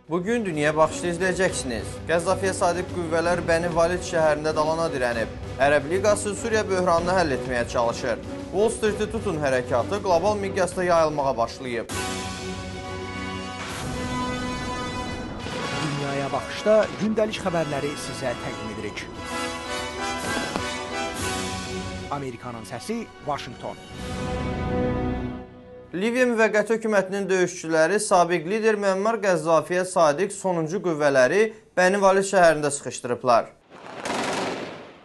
Bugün Dünya Baxışını izləyəcəksiniz. Qəzzafiyə sadiq qüvvələr Bəni Valid şəhərində dalana dirənib. Ərəb Liqası Suriya böhranını həll etməyə çalışır. Wall Street-i tutun hərəkatı qlobal miqyasda yayılmağa başlayıb. Dünyaya Baxışda gündəlik xəbərləri sizə təqdim edirik. Amerikanın səsi, Washington. Liviya müvəqqəti hökumətinin döyüşçüləri sabiq lider Müəmmar Qəzzafiyə sadiq sonuncu qüvvələri Bəni Valid şəhərində sıxışdırıblar.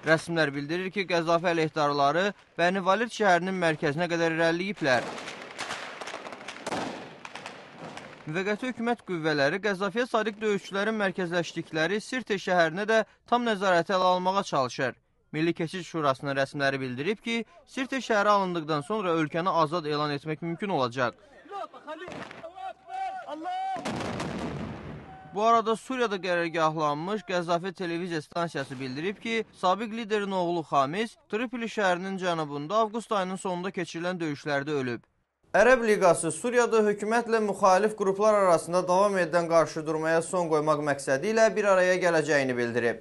Rəsmlər bildirir ki, Qəzzafi əleyhdarları Bəni Valid şəhərinin mərkəzinə qədər irəliləyiblər. Müvəqqəti hökumət qüvvələri Qəzzafiyə sadiq döyüşçülərin mərkəzləşdikləri Sirte şəhərinə də tam nəzarəti ələ almağa çalışır. Milli Keçid Şurasının rəsmləri bildirib ki, Sirte şəhəri alındıqdan sonra ölkəni azad elan etmək mümkün olacaq. Bu arada Suriyada qərargahlanmış Qəzzafi televiziya stansiyası bildirib ki, sabiq liderin oğlu Xamis Tripoli şəhərinin cənubunda avqust ayının sonunda keçirilən döyüşlərdə ölüb. Ərəb Liqası Suriyada hökumətlə müxalif qruplar arasında davam edən qarşıdurmaya son qoymaq məqsədi ilə bir araya gələcəyini bildirib.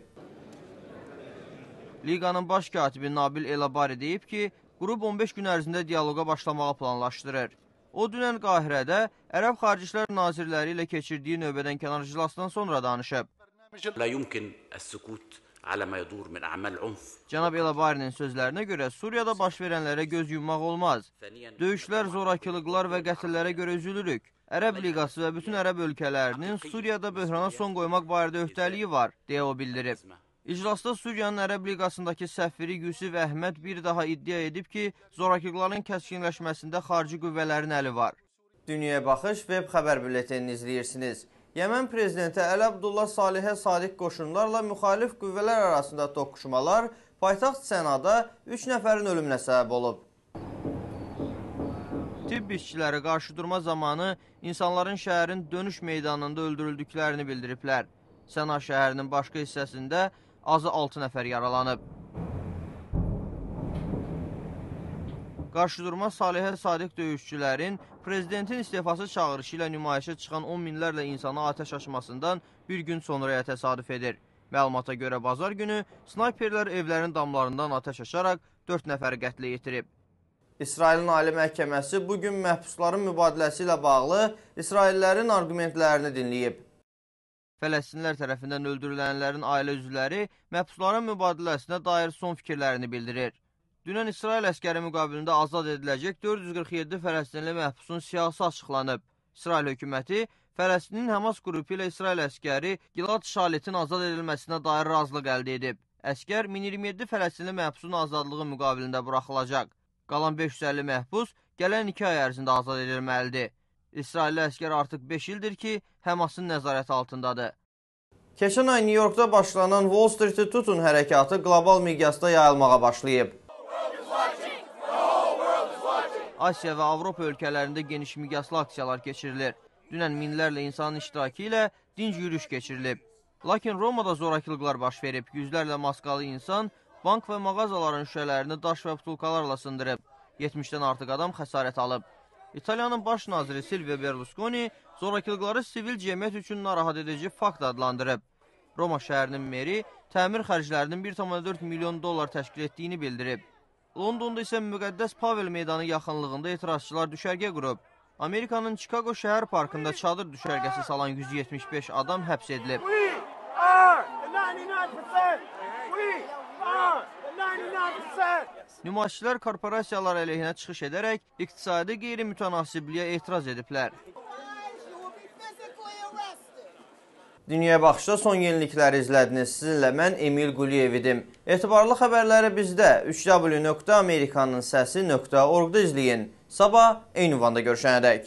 Liqanın baş katibi Nabil Elabari deyib ki, qrup 15 gün ərzində diyaloqa başlamağı planlaşdırır. O, dünən Qahirədə Ərəb Xarici İşlər Nazirləri ilə keçirdiyi növbədən kənar iclasdan sonra danışıb. Cənab Elabarinin sözlərinə görə Suriyada baş verənlərə göz yummaq olmaz. Döyüşlər, zorakılıqlar və qətillərə görə üzülürük. Ərəb Liqası və bütün ərəb ölkələrinin Suriyada böhrana son qoymaq barədə öhdəliyi var, deyə o bildirib. İclasda Suriyanın Ərəb Liqasındakı səfiri Yusif Əhməd bir daha iddia edib ki, zorakılıqların kəskinləşməsində xarici qüvvələrin əli var. Dünyaya Baxış web xəbər bülletenini izləyirsiniz. Yəmən prezidenti Əli Abdullah Salihə sadiq qoşunlarla müxalif qüvvələr arasında toqquşmalar paytaxt Sənada 3 nəfərin ölümünə səbəb olub. Tibb işçiləri qarşıdurma zamanı insanların şəhərin dönüş meydanında öldürüldüklərini bildiriblər. Səna şəhərinin başqa hissəsində azı 6 nəfər yaralanıb. Qarşıdurma Salihə sadiq döyüşçülərin prezidentin istefası çağırışı ilə nümayişə çıxan 10 minlərlə insana atəş açmasından bir gün sonraya təsadüf edir. Məlumata görə bazar günü snayperlər evlərin damlarından atəş açaraq 4 nəfəri qətlə yetirib. İsrailin Ali Məhkəməsi bugün məhbusların mübadiləsi ilə bağlı İsraillərin arqumentlərini dinləyib. Fələstinlər tərəfindən öldürülənlərin ailə üzvləri məhbusların mübadiləsinə dair son fikirlərini bildirir. Dünən İsrail əskəri müqabilində azad ediləcək 447 fələstinli məhbusun siyahısı açıqlanıb. İsrail hökuməti Fələstinin Həmas qrupu ilə İsrail əskəri Gilad Şalitin azad edilməsinə dair razılıq əldə edib. Əskər 1027 fələstinli məhbusun azadlığı müqabilində buraxılacaq. Qalan 550 məhbus gələn 2 ay ərzində azad edilməlidir. İsrailli əskər artıq 5 ildir ki, Həmasın nəzarəti altındadır. Keçən ay New Yorkda başlanan Wall Street-i tutun hərəkatı qlobal miqyasda yayılmağa başlayıb. Asiya və Avropa ölkələrində geniş miqyaslı aksiyalar keçirilir. Dünən minlərlə insanın iştirakı ilə dinc yürüyüş keçirilib. Lakin Romada zorakılıqlar baş verib. Yüzlərlə maskalı insan bank və mağazaların şüşələrini daş və butulkalarla sındırıb. 70-dən artıq adam xəsarət alıb. İtaliyanın baş naziri Silvio Berlusconi zorakılıqları sivil cəmiyyət üçün narahat edici fakt adlandırıb. Roma şəhərinin meri təmir xərclərinin 1,4 milyon dollar təşkil etdiyini bildirib. Londonda isə müqəddəs Pavel meydanı yaxınlığında etirazçılar düşərgə qurub. Amerikanın Chicago şəhər parkında çadır düşərgəsi salan 175 adam həbs edilib. Nümayişçilər korporasiyalar əleyhinə çıxış edərək iqtisadi qeyri-mütənasibliyə etiraz ediblər. Dünyaya Baxışda son yenilikləri izlədiniz. Sizinlə mən Emil Quliyev idim. Etibarlı xəbərləri bizdə www.amerikanınsəsi.org-da izləyin. Sabah eyni ünvanda görüşənədək.